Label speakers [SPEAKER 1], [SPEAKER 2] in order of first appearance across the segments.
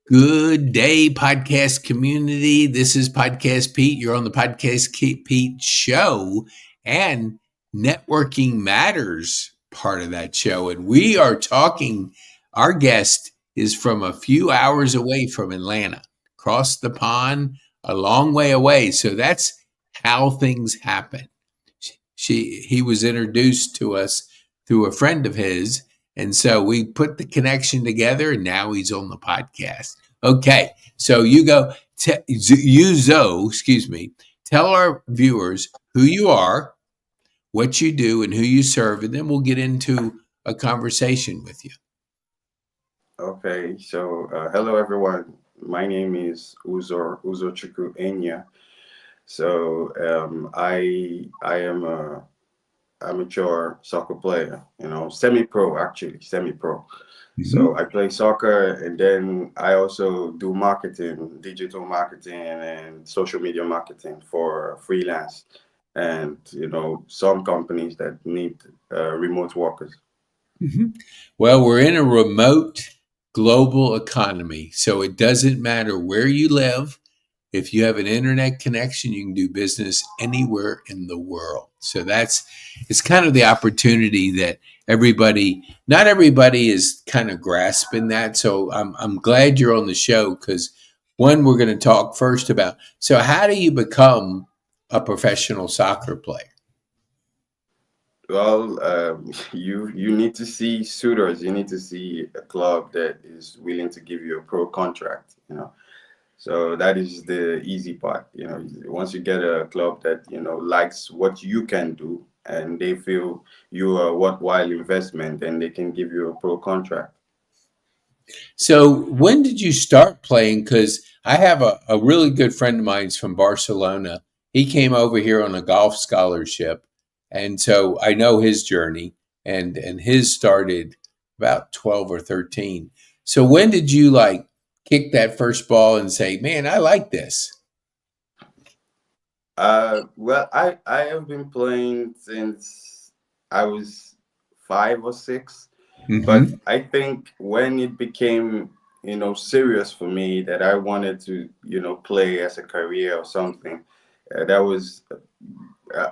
[SPEAKER 1] Good day, podcast community. This is Podcast Pete. You're on the Pete show, and Networking Matters part of that show. And we are talking, our guest is from a few hours away from Atlanta, across the pond, a long way away. So that's how things happen. He was introduced to us through a friend of his, and so we put the connection together, and now he's on the podcast. Okay, so you Zoe, excuse me, tell our viewers who you are, what you do, and who you serve, and then we'll get into a conversation with you.
[SPEAKER 2] Okay, so hello everyone. My name is Uzochukwu Enya. So I am a amateur soccer player, semi-pro actually, semi-pro. So
[SPEAKER 1] Mhm.
[SPEAKER 2] I play soccer and then I also do marketing, digital marketing and social media marketing for freelance and some companies that need remote workers.
[SPEAKER 1] Mhm. Well, we're in a remote global economy, so it doesn't matter where you live. If you have an internet connection, you can do business anywhere in the world. So it's kind of the opportunity that not everybody is kind of grasping that. So I'm glad you're on the show because one, we're going to talk first about, so how do you become a professional soccer player?
[SPEAKER 2] Well, you need to see suitors. You need to see a club that is willing to give you a pro contract. So that is the easy part. Once you get a club that likes what you can do and they feel you are a worthwhile investment, then they can give you a pro contract.
[SPEAKER 1] So when did you start playing? Because I have a really good friend of mine from Barcelona. He came over here on a golf scholarship, and so I know his journey. And his started about 12 or 13. So when did you like kick that first ball and say, "Man, I like this"?
[SPEAKER 2] Well, I have been playing since I was 5 or 6. But
[SPEAKER 1] Hmm.
[SPEAKER 2] I think when it became, serious for me that I wanted to, play as a career or something, that was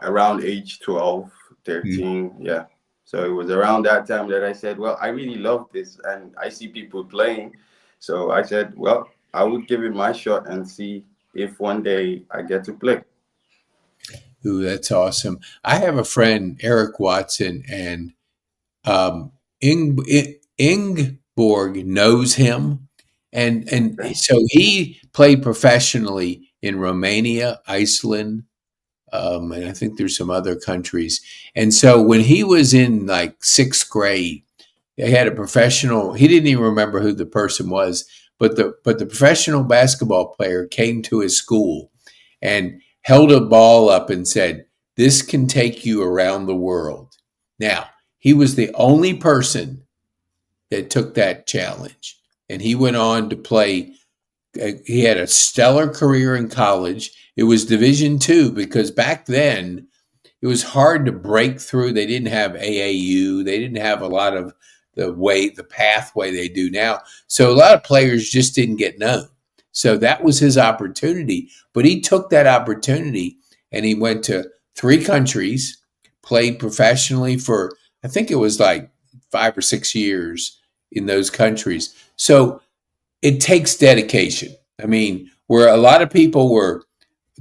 [SPEAKER 2] around age 12, 13. Yeah. So it was around that time that I said, well, I really love this and I see people playing. So I said, well, I would give it my shot and see if one day I get to play.
[SPEAKER 1] Ooh, that's awesome. I have a friend, Eric Watson, and um, Ingborg knows him, and
[SPEAKER 2] Okay.
[SPEAKER 1] so he played professionally in Romania, Iceland, and I think there's some other countries. And so when he was in like sixth grade, they had a professional. He didn't even remember who the person was, but the professional basketball player came to his school and held a ball up and said, "This can take you around the world." Now, he was the only person that took that challenge. And he went on to play. He had a stellar career in college. It was Division II because back then it was hard to break through. They didn't have AAU. They didn't have a lot of the pathway they do now. So a lot of players just didn't get known. So that was his opportunity. But he took that opportunity and he went to 3 countries, played professionally for, I think it was like 5 or 6 years in those countries. So it takes dedication. I mean, where a lot of people were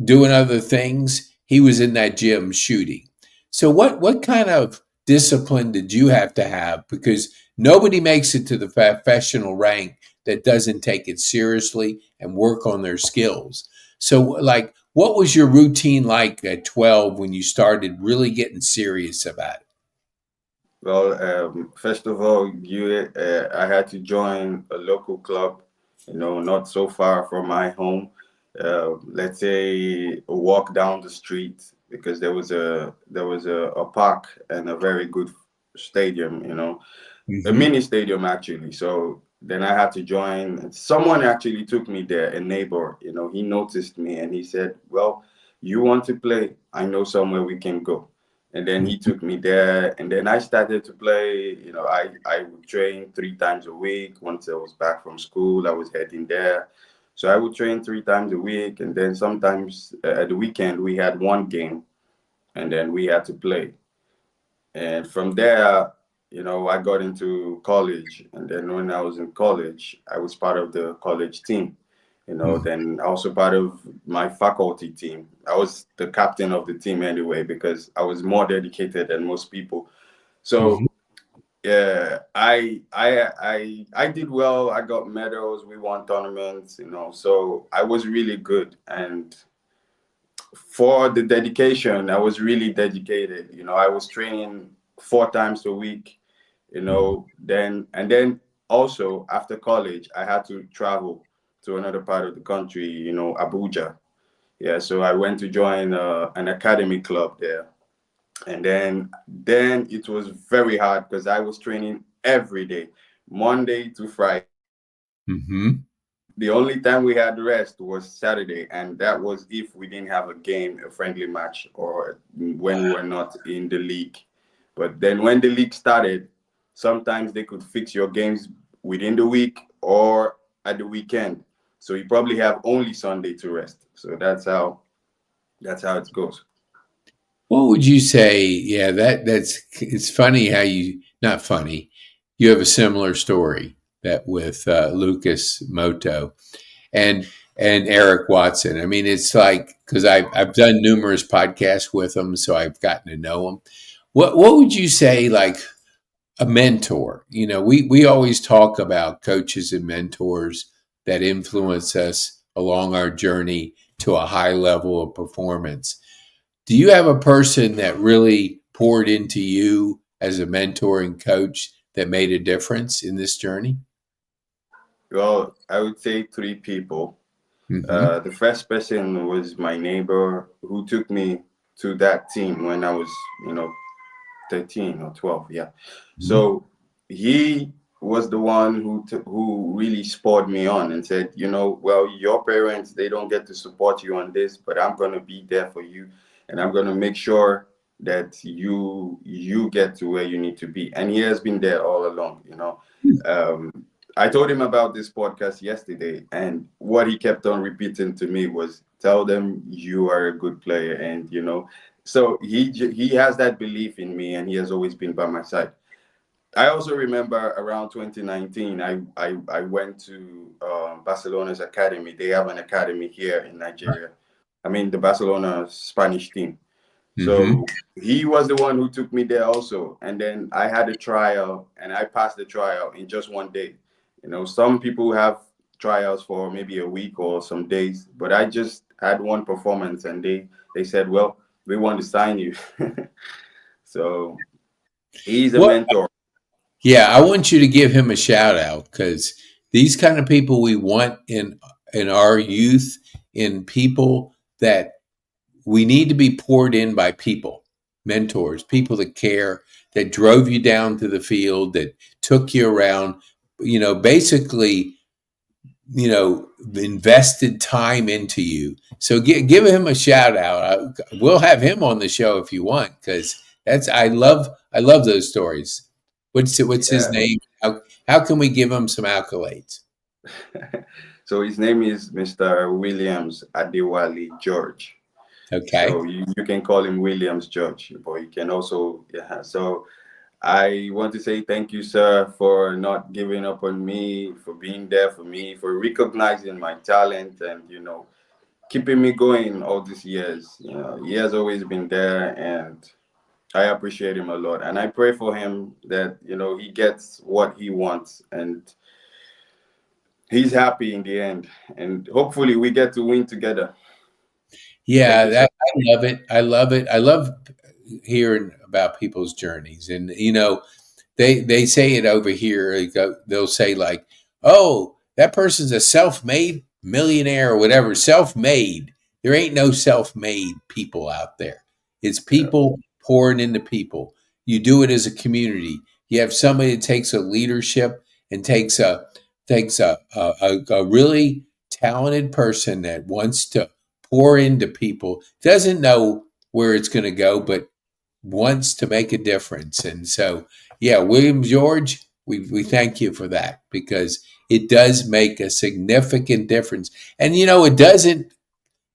[SPEAKER 1] doing other things, he was in that gym shooting. So what kind of discipline did you have to have? Because nobody makes it to the professional rank that doesn't take it seriously and work on their skills. So like what was your routine like at 12 when you started really getting serious about it?
[SPEAKER 2] Well, first of all, I had to join a local club, not so far from my home. Let's say a walk down the street because there was a park and a very good stadium, a
[SPEAKER 1] Hmm.
[SPEAKER 2] mini stadium actually. So then I had to join. Someone actually took me there, a neighbor. He noticed me and he said, "Well, you want to play? I know somewhere we can go." And then he took me there, and then I started to play. I would train 3 times a week. Once I was back from school, I was heading there. So I would train 3 times a week, and then sometimes at the weekend we had one game, and then we had to play. And from there, I got into college, and then when I was in college, I was part of the college team. Then also part of my faculty team. I was the captain of the team anyway because I was more dedicated than most people.
[SPEAKER 1] Mhm.
[SPEAKER 2] So yeah, I did well. I got medals. We won tournaments. So I was really good. And for the dedication, I was really dedicated. I was training 4 times a week. Then also after college, I had to travel to another part of the country. Abuja. Yeah, so I went to join an academy club there, and then it was very hard because I was training every day, Monday to Friday.
[SPEAKER 1] Mhm.
[SPEAKER 2] The only time we had rest was Saturday, and that was if we didn't have a game, a friendly match, or when we were not in the league. But then when the league started, sometimes they could fix your games within the week or at the weekend. So you probably have only Sunday to rest. So that's how it goes.
[SPEAKER 1] What would you say? Yeah, that's it's funny how you not funny. You have a similar story that with Lucas Moto and Eric Watson. I mean, it's like because I've done numerous podcasts with them, so I've gotten to know them. What would you say like a mentor? We always talk about coaches and mentors that influence us along our journey to a high level of performance. Do you have a person that really poured into you as a mentor and coach that made a difference in this journey?
[SPEAKER 2] Well, I would say 3 people.
[SPEAKER 1] Hmm.
[SPEAKER 2] The first person was my neighbor who took me to that team when I was, you know, 13 or 12. Yeah. So he was the one who really spurred me on and said, well, your parents, they don't get to support you on this, but I'm going to be there for you, and I'm going to make sure that you get to where you need to be. And he has been there all along. um, I told him about this podcast yesterday, and what he kept on repeating to me was, tell them you are a good player. And so he has that belief in me, and he has always been by my side. I also remember around 2019, I went to Barcelona's academy. They have an academy here in Nigeria. I mean, the Barcelona Spanish team.
[SPEAKER 1] Hmm.
[SPEAKER 2] So he was the one who took me there also. And then I had a trial, and I passed the trial in just one day. Some people have trials for maybe a week or some days, but I just had one performance, and they said, well, we want to sign you. So he's a
[SPEAKER 1] What?
[SPEAKER 2] mentor.
[SPEAKER 1] Yeah, I want you to give him a shout out because these kind of people we want in our youth, in people that we need to be poured in by people, mentors, people that care, that drove you down to the field, that took you around, basically, invested time into you. So give him a shout out. We'll have him on the show if you want, because I love those stories. What's his
[SPEAKER 2] Yeah.
[SPEAKER 1] name? How can we give him some accolades?
[SPEAKER 2] So his name is Mr. Williams Adewale George.
[SPEAKER 1] Okay.
[SPEAKER 2] So you can call him Williams George, but you can also, yeah. So I want to say thank you, sir, for not giving up on me, for being there for me, for recognizing my talent, and keeping me going all these years. He has always been there, and I appreciate him a lot. And I pray for him that he gets what he wants, and he's happy in the end. And hopefully we get to win together. Thank
[SPEAKER 1] Yeah,
[SPEAKER 2] you, sir.
[SPEAKER 1] I love it. I love it. I love hearing about people's journeys, and they say it over here. They'll say like, "Oh, that person's a self-made millionaire or whatever." Self-made. There ain't no self-made people out there. It's
[SPEAKER 2] Yeah.
[SPEAKER 1] people pouring into people. You do it as a community. You have somebody that takes a leadership and takes a really talented person that wants to pour into people. Doesn't know where it's going to go, but wants to make a difference. And so, yeah, William George, we thank you for that because it does make a significant difference. And it doesn't.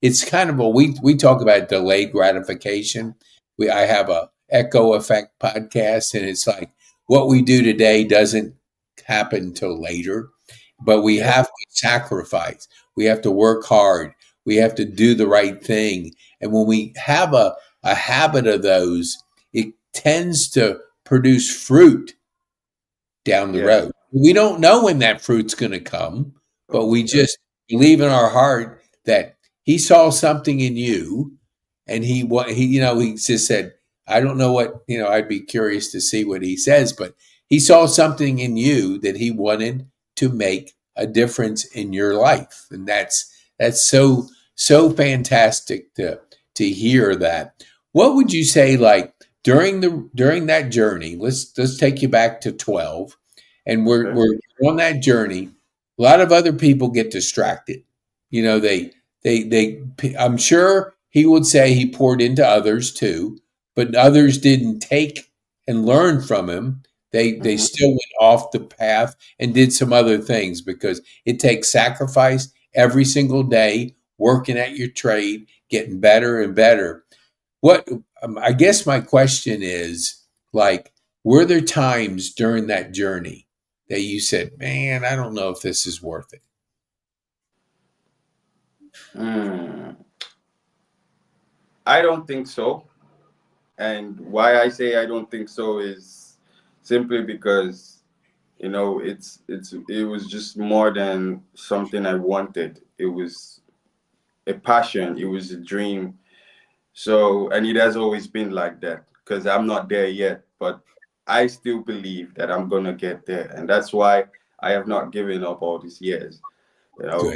[SPEAKER 1] It's kind of we talk about delayed gratification. I have a Echo Effect podcast, and it's like what we do today doesn't happen till later, but we
[SPEAKER 2] Yeah.
[SPEAKER 1] have to sacrifice. We have to work hard. We have to do the right thing. And when we have a habit of those, it tends to produce fruit down the
[SPEAKER 2] Yeah.
[SPEAKER 1] road. We don't know when that fruit's going to come, but
[SPEAKER 2] Oh,
[SPEAKER 1] we
[SPEAKER 2] yeah.
[SPEAKER 1] just believe in our heart that he saw something in you, and he just said, I don't know what, I'd be curious to see what he says, but he saw something in you that he wanted to make a difference in your life. And that's so fantastic to hear that. What would you say, like, during that journey? Let's take you back to 12, and we're
[SPEAKER 2] Okay.
[SPEAKER 1] we're on that journey. A lot of other people get distracted. They I'm sure he would say he poured into others too, but others didn't take and learn from him. They
[SPEAKER 2] Hmm.
[SPEAKER 1] still went off the path and did some other things because it takes sacrifice every single day, working at your trade, getting better and better. What I guess my question is, like, were there times during that journey that you said, "Man, I don't know if this is worth it"?
[SPEAKER 2] Mm, I don't think so. And why I say I don't think so is simply because it was just more than something I wanted. It was a passion. It was a dream. So, and it has always been like that because I'm not there yet, but I still believe that I'm gonna get there, and that's why I have not given up all these years. You
[SPEAKER 1] Good.
[SPEAKER 2] know,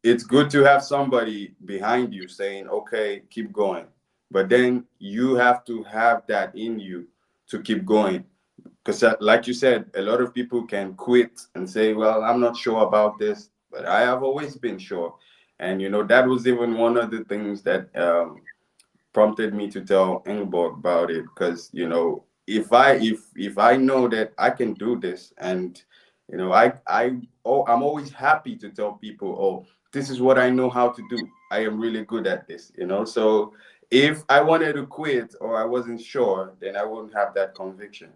[SPEAKER 2] it's good to have somebody behind you saying, "Okay, keep going," but then you have to have that in you to keep going. Because, like you said, a lot of people can quit and say, "Well, I'm not sure about this," but I have always been sure. And that was even one of the things that prompted me to tell Ingeborg about it, because if I know that I can do this, and I'm always happy to tell people, oh, this is what I know how to do. I am really good at this. So if I wanted to quit or I wasn't sure, then I wouldn't have that conviction.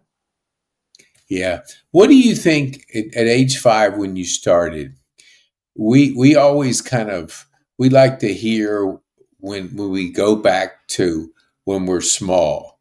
[SPEAKER 1] Yeah. What do you think at age 5 when you started? We always we like to hear when we go back to when we're small.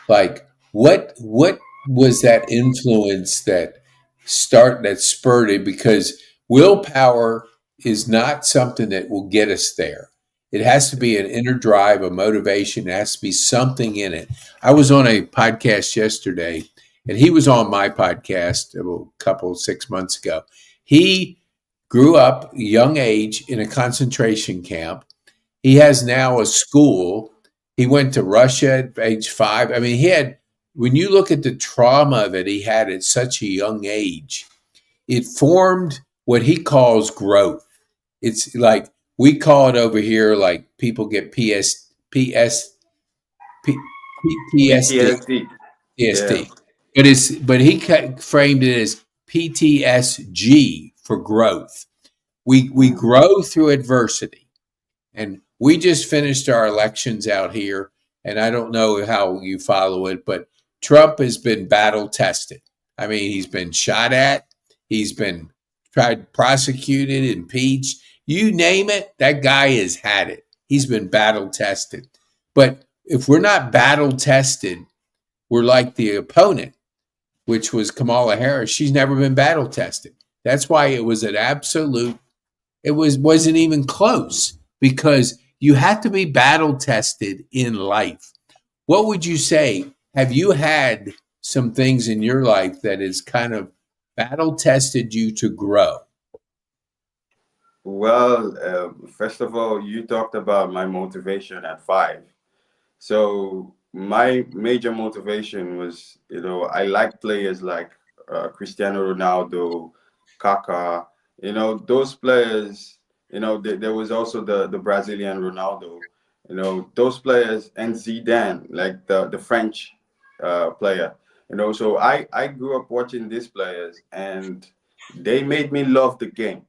[SPEAKER 1] Like, what was that influence that spurred it? Because willpower is not something that will get us there. It has to be an inner drive, a motivation. It has to be something in it. I was on a podcast yesterday, and he was on my podcast a couple 6 months ago. He grew up young age in a concentration camp. He has now a school. He went to Russia at age 5. I mean, when you look at the trauma that he had at such a young age, it formed what he calls growth. It's like we call it over here, like people get PTSD,
[SPEAKER 2] PTSD. Yeah.
[SPEAKER 1] PTSD, but he framed it as PTSG for growth. We
[SPEAKER 2] Mhm.
[SPEAKER 1] grow through adversity. And we just finished our elections out here, and I don't know how you follow it, but Trump has been battle tested. I mean, he's been shot at, he's been tried, prosecuted, impeached. You name it, that guy has had it. He's been battle tested. But if we're not battle tested, we're like the opponent, which was Kamala Harris. She's never been battle tested. That's why it was an absolute, wasn't even close because you have to be battle tested in life. What would you say? Have you had some things in your life that has kind of battle tested you to grow?
[SPEAKER 2] Well, first of all, you talked about my motivation at 5. So my major motivation was, I like players like Cristiano Ronaldo, Kaká. Those players. There was also the Brazilian Ronaldo. those players, and Zidane, like the French player. So I grew up watching these players, and they made me love the game.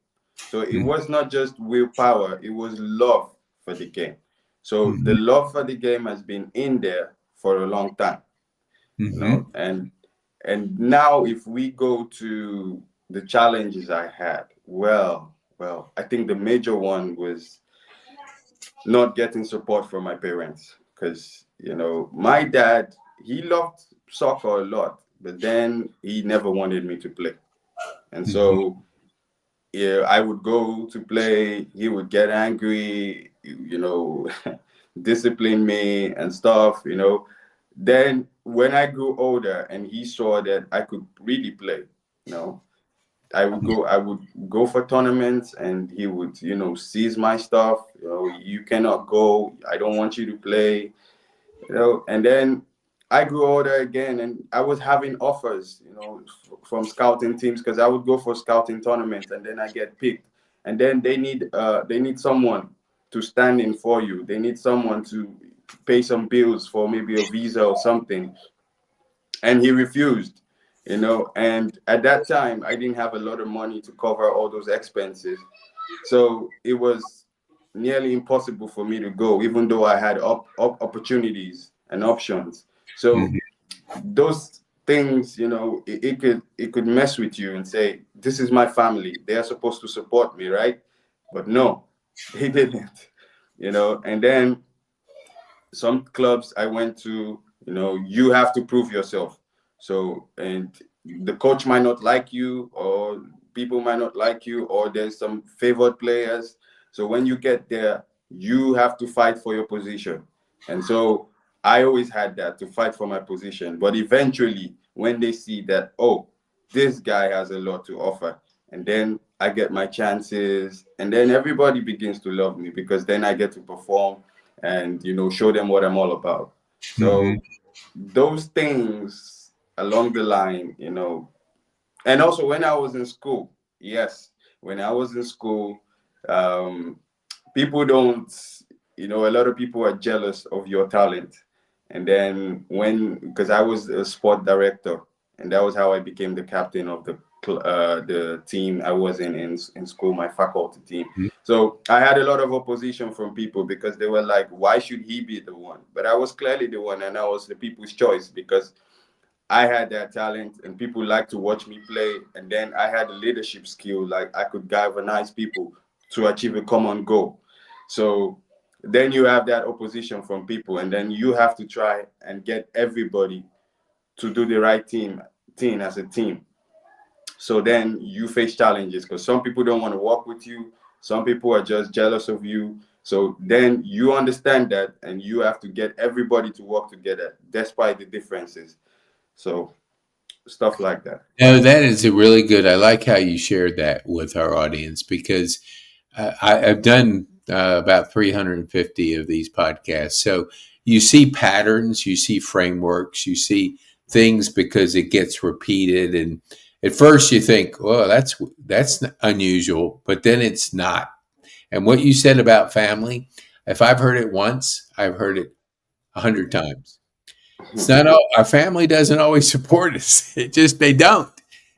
[SPEAKER 2] So it
[SPEAKER 1] Mhm.
[SPEAKER 2] was not just willpower; it was love for the game. So the
[SPEAKER 1] Mhm.
[SPEAKER 2] love for the game has been in there for a long time.
[SPEAKER 1] Mhm.
[SPEAKER 2] And now if we go to the challenges I had, well, I think the major one was not getting support from my parents, because my dad, he loved soccer a lot, but then he never wanted me to play. And
[SPEAKER 1] Mhm.
[SPEAKER 2] so, yeah, I would go to play, he would get angry, discipline me and stuff. Then when I grew older and he saw that I could really play, you know I would go for tournaments, and he would, seize my stuff. You cannot go. I don't want you to play. And then I grew older again, and I was having offers, from scouting teams, because I would go for scouting tournaments, and then I get picked, and then they need someone to stand in for you. They need someone to pay some bills for maybe a visa or something, and he refused. And at that time I didn't have a lot of money to cover all those expenses, so it was nearly impossible for me to go, even though I had opportunities and options. So
[SPEAKER 1] Mhm.
[SPEAKER 2] those things, it could mess with you and say, this is my family, they are supposed to support me, right? But no, they didn't. And then some clubs I went to, you have to prove yourself. So, and the coach might not like you, or people might not like you, or there's some favored players. So when you get there, you have to fight for your position. And so I always had that, to fight for my position. But eventually, when they see that, oh, this guy has a lot to offer, and then I get my chances, and then everybody begins to love me, because then I get to perform and show them what I'm all about.
[SPEAKER 1] Mhm.
[SPEAKER 2] So those things along the line, and also when I was in school, yes, when I was in school, um, people don't, a lot of people are jealous of your talent. And then because I was a sport director, and that was how I became the captain of the team I was in school, my faculty team.
[SPEAKER 1] Mhm.
[SPEAKER 2] So I had a lot of opposition from people, because they were like, why should he be the one? But I was clearly the one, and I was the people's choice, because I had that talent, and people liked to watch me play. And then I had a leadership skill, like I could galvanize people to achieve a common goal. So then you have that opposition from people, and then you have to try and get everybody to do the right thing as a team. So then you face challenges, because some people don't want to work with you, some people are just jealous of you. So then you understand that, and you have to get everybody to work together despite the differences. So stuff like that.
[SPEAKER 1] No, that is a really good. I like how you shared that with our audience because I've done about 350 of these podcasts. So you see patterns, you see frameworks, you see things because it gets repeated. And at first you think, well, that's unusual, but then it's not. And what you said about family, if I've heard it once, I've heard it 100 times. It's not all, our family doesn't always support us. It just they don't.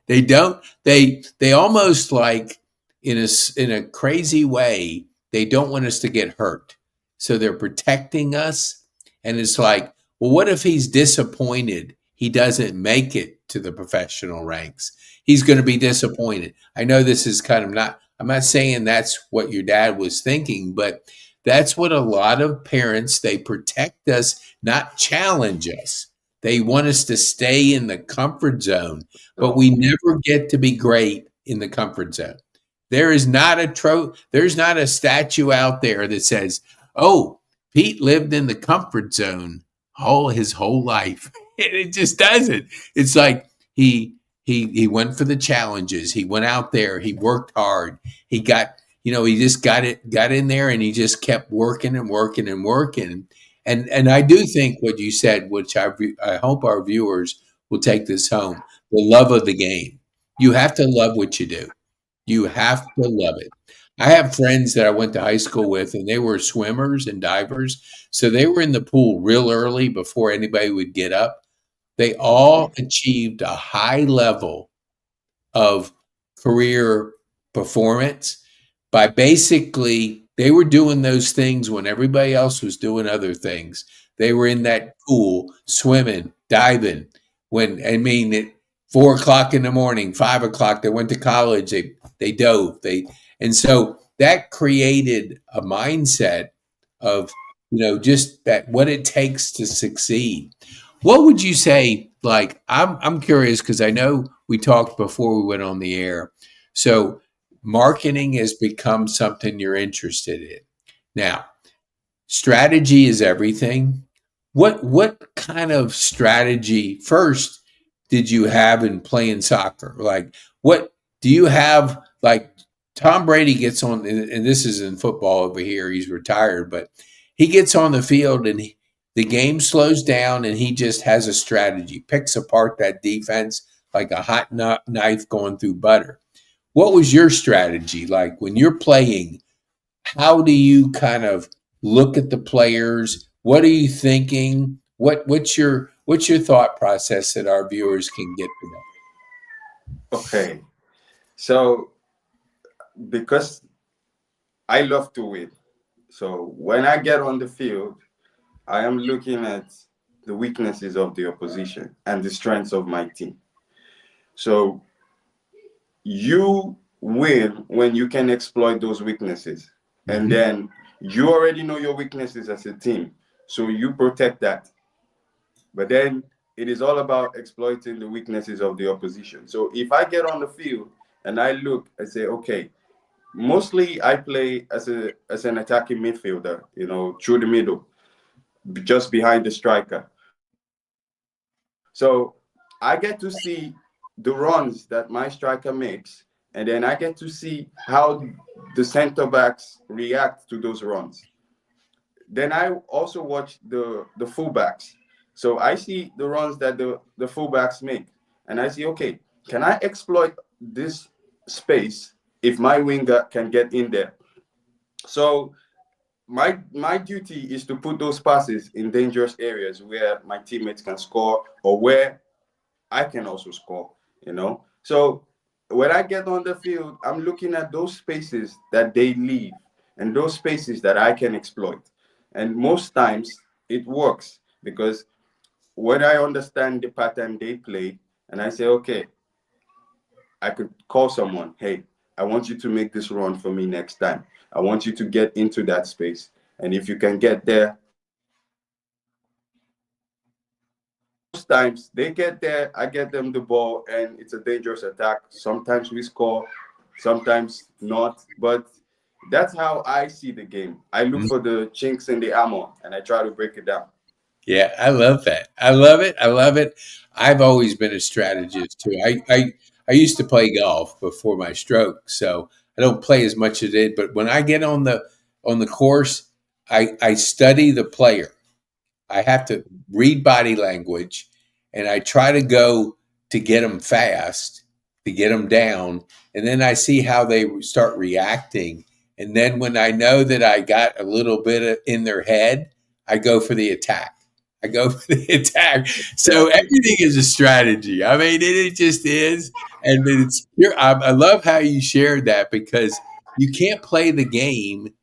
[SPEAKER 1] They don't. They almost like in a crazy way. They don't want us to get hurt, so they're protecting us. And it's like, well, what if he's disappointed? He doesn't make it to the professional ranks. He's going to be disappointed. I know this is kind of not. I'm not saying that's what your dad was thinking, but that's what a lot of parents they protect us, not challenge us. They want us to stay in the comfort zone, but
[SPEAKER 2] So
[SPEAKER 1] we never get to be great in the comfort zone. There's not a statue out there that says, "Oh, Pete lived in the comfort zone all his whole life." It just doesn't. It's like he went for the challenges. He went out there, he worked hard. He got, he just got in there and he just kept working and working and working. And I do think what you said, which I hope our viewers will take this home, the love of the game. You have to love what you do. You have to love it. I have friends that I went to high school with, and they were swimmers and divers. So they were in the pool real early before anybody would get up. They all achieved a high level of career performance by basically they were doing those things when everybody else was doing other things. They were in that pool swimming, diving. When I mean at 4 o'clock in the morning, 5 o'clock, they went to college. They dove. And so that created a mindset of just that what it takes to succeed. What would you say? Like, I'm curious because I know we talked before we went on the air. So, marketing has become something you're interested in. Now, strategy is everything. What kind of strategy first did you have in playing soccer? Like, what do you have? Like, Tom Brady gets on, and this is in football over here. He's retired, but he gets on the field and the game slows down, and he just has a strategy, picks apart that defense like a hot knife going through butter. What was your strategy like when you're playing? How do you kind of look at the players? What are you thinking? What's your thought process that our viewers can get to that?
[SPEAKER 2] Okay. So because I love to win, so when I get on the field, I am looking at the weaknesses of the opposition and the strengths of my team. So you win when you can exploit those weaknesses. And
[SPEAKER 1] Mhm.
[SPEAKER 2] then you already know your weaknesses as a team. So you protect that. But then it is all about exploiting the weaknesses of the opposition. So if I get on the field and I look and say, okay, mostly I play as an attacking midfielder, through the middle, just behind the striker. So I get to see the runs that my striker makes, and then I get to see how the center backs react to those runs. Then I also watch the fullbacks. So I see the runs that the fullbacks make, and I see, okay, can I exploit this space if my winger can get in there? So my duty is to put those passes in dangerous areas where my teammates can score or where I can also score. So when I get on the field, I'm looking at those spaces that they leave and those spaces that I can exploit. And most times it works because when I understand the pattern they play and I say, okay, I could call someone, hey, I want you to make this run for me next time. I want you to get into that space. And if you can get there, most times they get there, I get them the ball, and it's a dangerous attack. Sometimes we score, sometimes not. But that's how I see the game. I look for the chinks in the armor and I try to break it down.
[SPEAKER 1] Yeah, I love that. I love it. I love it. I've always been a strategist too. I used to play golf before my stroke, so I don't play as much as I did. But when I get on the course, I study the player. I have to read body language, and I try to go to get them fast, to get them down, and then I see how they start reacting. And then when I know that I got a little bit in their head, I go for the attack. I go for the attack. So
[SPEAKER 2] Exactly.
[SPEAKER 1] everything is a strategy. I mean, it just is. And it's here. I love how you shared that because you can't play the game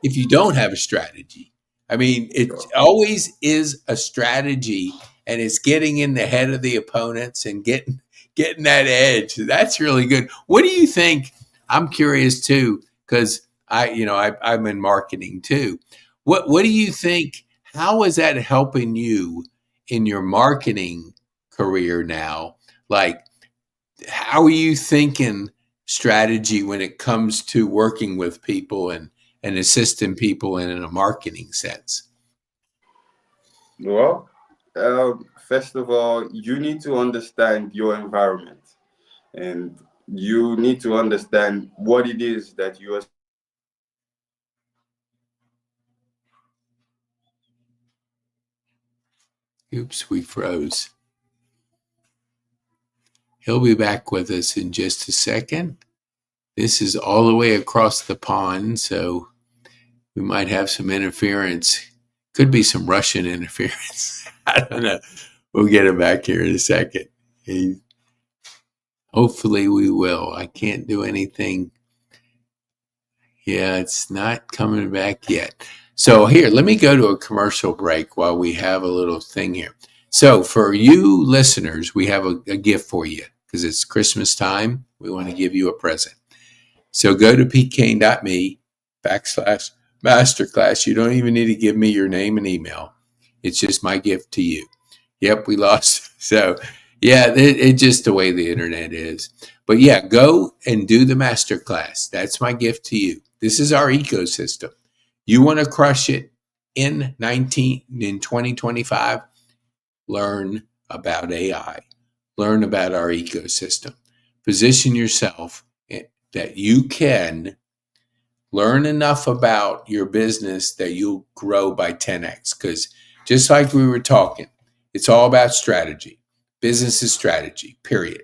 [SPEAKER 1] if you don't have a strategy. I mean, it
[SPEAKER 2] Sure.
[SPEAKER 1] always is a strategy, and it's getting in the head of the opponents and getting that edge. That's really good. What do you think? I'm curious too, because I'm in marketing too. What do you think? How is that helping you in your marketing career now? Like, how are you thinking strategy when it comes to working with people and assisting people in a marketing sense?
[SPEAKER 2] Well, first of all, you need to understand your environment and you need to understand what it is that you are.
[SPEAKER 1] Oops, we froze. He'll be back with us in just a second. this is all the way across the pond, so we might have some interference. Could be some Russian interference. I don't know. We'll get him back here in a second. Hopefully we will. I can't do anything. Yeah, it's not coming back yet. So here, let me go to a commercial break while we have a little thing here. So for you listeners, we have a gift for you because it's Christmas time. We want to give you a present. So go to pkane.me/masterclass. You don't even need to give me your name and email. It's just my gift to you. Yep, we lost. So yeah, it's just the way the internet is. But yeah, go and do the masterclass. That's my gift to you. This is our ecosystem. You want to crush it in 2025? Learn about AI. Learn about our ecosystem. Position yourself that you can learn enough about your business that you'll grow by 10x. Because just like we were talking, it's all about strategy. Business is strategy, period.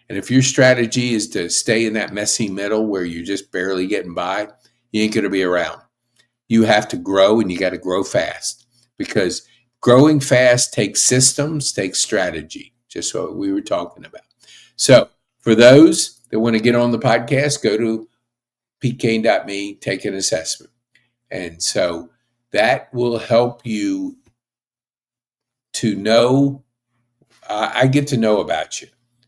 [SPEAKER 1] And if your strategy is to stay in that messy middle where you're just barely getting by, you ain't going to be around. You have to grow, and you got to grow fast, because growing fast takes systems, takes strategy, just what we were talking about. So for those that want to get on the podcast, go to pkane.me, take an assessment. And so that will help you to know, I get to know about you,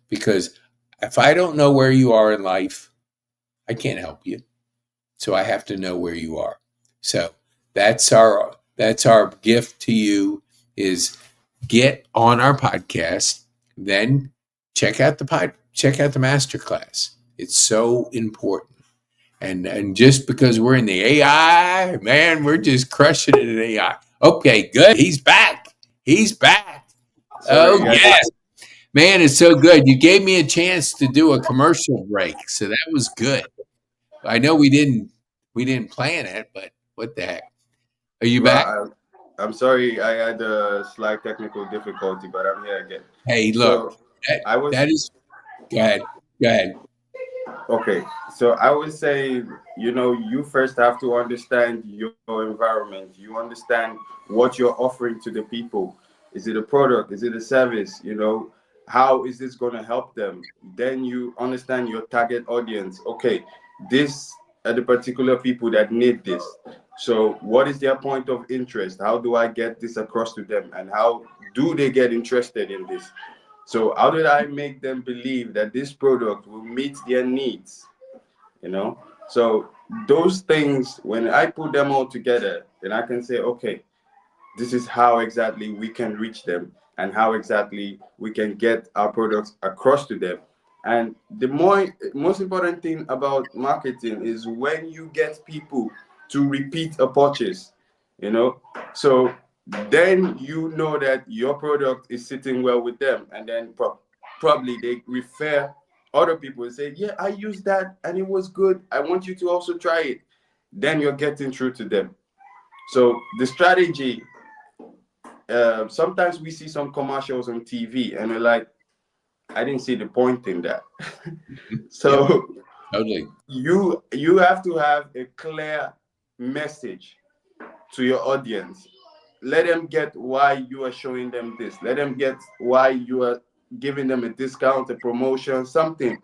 [SPEAKER 1] because if I don't know where you are in life, I can't help you. So I have to know where you are. So that's our gift to you, is get on our podcast, then check out the masterclass. It's so important. And just because we're in the AI, man, we're just crushing it in AI. Okay, good. He's back.
[SPEAKER 2] Sorry,
[SPEAKER 1] Yes. Man, it's so good. You gave me a chance to do a commercial break, so that was good. I know we didn't plan it, but what the heck? Are you back?
[SPEAKER 2] I'm sorry, I had a slight technical difficulty, but I'm here again.
[SPEAKER 1] Hey, look,
[SPEAKER 2] So I was
[SPEAKER 1] that is. Go ahead. Go ahead.
[SPEAKER 2] okay. So I would say, you first have to understand your environment. You understand what you're offering to the people. Is it a product? Is it a service? How is this going to help them? Then you understand your target audience. Okay, this are the particular people that need this. So what is their point of interest? How do I get this across to them? And how do they get interested in this? So how did I make them believe that this product will meet their needs? So those things, when I put them all together, then I can say, okay, this is how exactly we can reach them, and how exactly we can get our products across to them. And the most important thing about marketing is when you get people to repeat a purchase, you know. So then you know that your product is sitting well with them, and then probably they refer other people and say, yeah, I used that and it was good, I want you to also try it. Then you're getting through to them. So the strategy, sometimes we see some commercials on TV and we're like, I didn't see the point in that. So
[SPEAKER 1] Yep, totally.
[SPEAKER 2] you have to have a clear message to your audience. Let them get why you are showing them this. Let them get why you are giving them a discount, a promotion, something.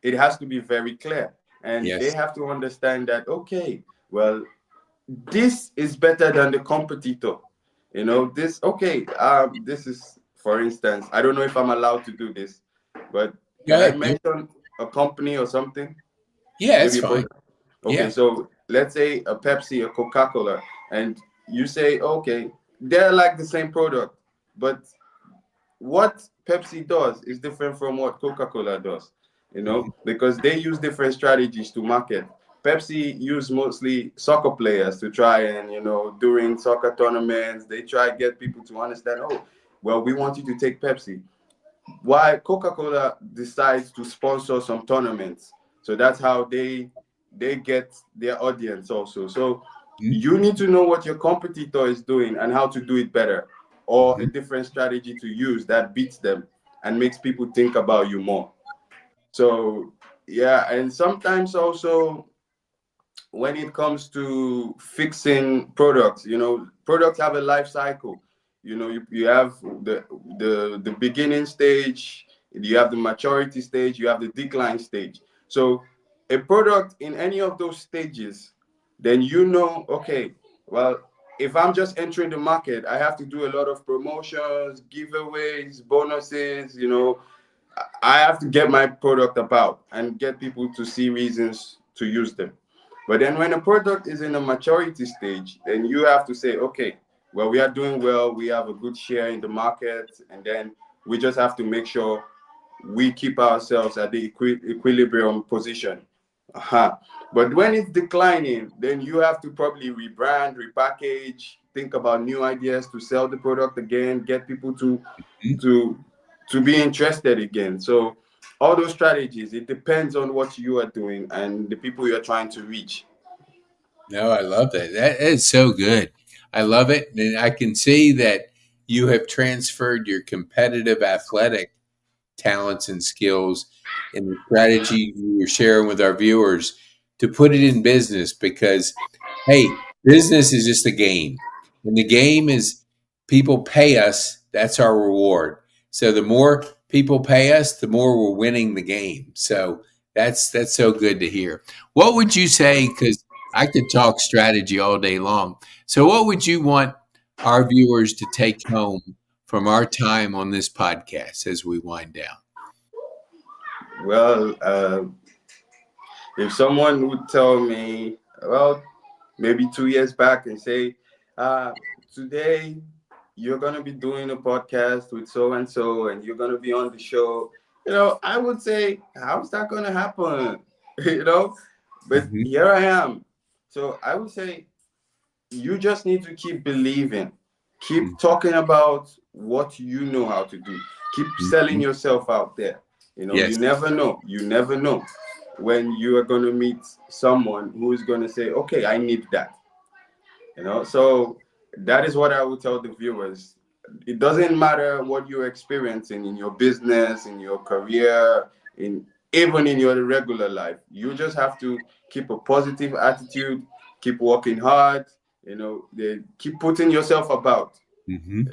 [SPEAKER 2] It has to be very clear. And they
[SPEAKER 1] Yes.
[SPEAKER 2] have to understand that, okay, well, this is better than the competitor. This is, for instance, I don't know if I'm allowed to do this, but
[SPEAKER 1] Go
[SPEAKER 2] can I
[SPEAKER 1] ahead.
[SPEAKER 2] mention a company or something?
[SPEAKER 1] Yeah, it's
[SPEAKER 2] Maybe a
[SPEAKER 1] fine.
[SPEAKER 2] product. Okay,
[SPEAKER 1] Yeah.
[SPEAKER 2] so let's say a Pepsi, a Coca-Cola, and you say, okay, they're like the same product, but what Pepsi does is different from what Coca-Cola does,
[SPEAKER 1] Mhm.
[SPEAKER 2] because they use different strategies to market. Pepsi use mostly soccer players to try and, during soccer tournaments, they try to get people to understand, oh, well, we want you to take Pepsi. Why Coca-Cola decides to sponsor some tournaments. So that's how they get their audience also. So
[SPEAKER 1] Mhm.
[SPEAKER 2] you need to know what your competitor is doing and how to do it better, or a
[SPEAKER 1] Mhm.
[SPEAKER 2] different strategy to use that beats them and makes people think about you more. So yeah, and sometimes also when it comes to fixing products, products have a life cycle. You have the beginning stage, you have the maturity stage, you have the decline stage. So a product in any of those stages, then okay, well, if I'm just entering the market, I have to do a lot of promotions, giveaways, bonuses. I have to get my product about and get people to see reasons to use them. But then when a product is in a maturity stage, then you have to say, okay, well, we are doing well, we have a good share in the market, and then we just have to make sure we keep ourselves at the equilibrium position. Uh-huh. But when it's declining, then you have to probably rebrand, repackage, think about new ideas to sell the product again, get people to to be interested again. So all those strategies, it depends on what you are doing and the people you're trying to reach.
[SPEAKER 1] No, I love that. That is so good. I love it. And I can see that you have transferred your competitive athletic talents and skills and the strategy you were sharing with our viewers to put it in business because, hey, business is just a game. And the game is people pay us, that's our reward. So the more people pay us, the more we're winning the game. So that's so good to hear. What would you say? Because I could talk strategy all day long. So what would you want our viewers to take home from our time on this podcast as we wind down?
[SPEAKER 2] Well, if someone would tell me, well, maybe 2 years back and say, uh, today you're going to be doing a podcast with so and so and you're going to be on the show, I would say, how's that going to happen? you know, but
[SPEAKER 1] Mhm,
[SPEAKER 2] here I am. So I would say, you just need to keep believing, keep
[SPEAKER 1] mhm,
[SPEAKER 2] talking about what you know how to do, keep selling
[SPEAKER 1] mhm.
[SPEAKER 2] yourself out there. You
[SPEAKER 1] Yes.
[SPEAKER 2] never know when you are going to meet someone who is going to say, okay, I need that. So that is what I would tell the viewers. It doesn't matter what you're experiencing in your business, in your career, in even in your regular life. You just have to keep a positive attitude, keep working hard, keep putting yourself about.
[SPEAKER 1] Mhm,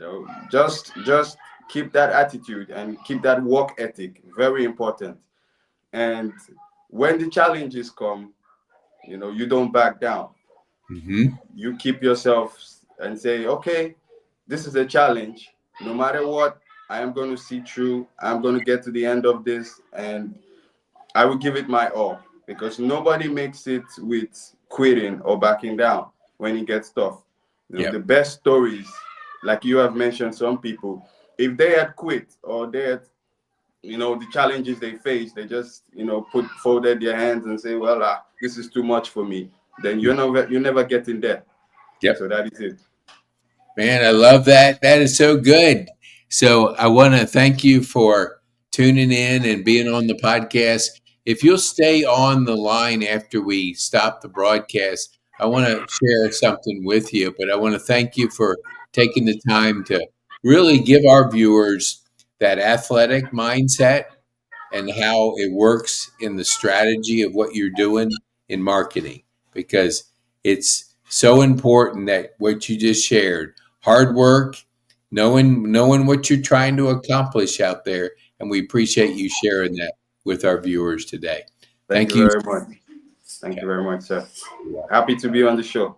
[SPEAKER 2] Just keep that attitude and keep that work ethic. Very important. And when the challenges come, you don't back down.
[SPEAKER 1] mhm,
[SPEAKER 2] You keep yourself and say, okay, this is a challenge. No matter what, I am going to see through. I'm going to get to the end of this, and I will give it my all because nobody makes it with quitting or backing down when it gets tough.
[SPEAKER 1] yep,
[SPEAKER 2] The best stories, like you have mentioned, some people, if they had quit or they had, the challenges they face, they just, folded their hands and say, well, this is too much for me. Then you're never getting there.
[SPEAKER 1] yep.
[SPEAKER 2] So that is it.
[SPEAKER 1] Man, I love that. That is so good. So I want to thank you for tuning in and being on the podcast. If you'll stay on the line after we stop the broadcast, I want to share something with you, but I want to thank you for taking the time to really give our viewers that athletic mindset and how it works in the strategy of what you're doing in marketing because it's so important that what you just shared hard work knowing what you're trying to accomplish out there and we appreciate you sharing that with our viewers today.
[SPEAKER 2] Thank
[SPEAKER 1] Thank
[SPEAKER 2] you
[SPEAKER 1] you.
[SPEAKER 2] very much. Thank you very much, sir. Happy to be on the show.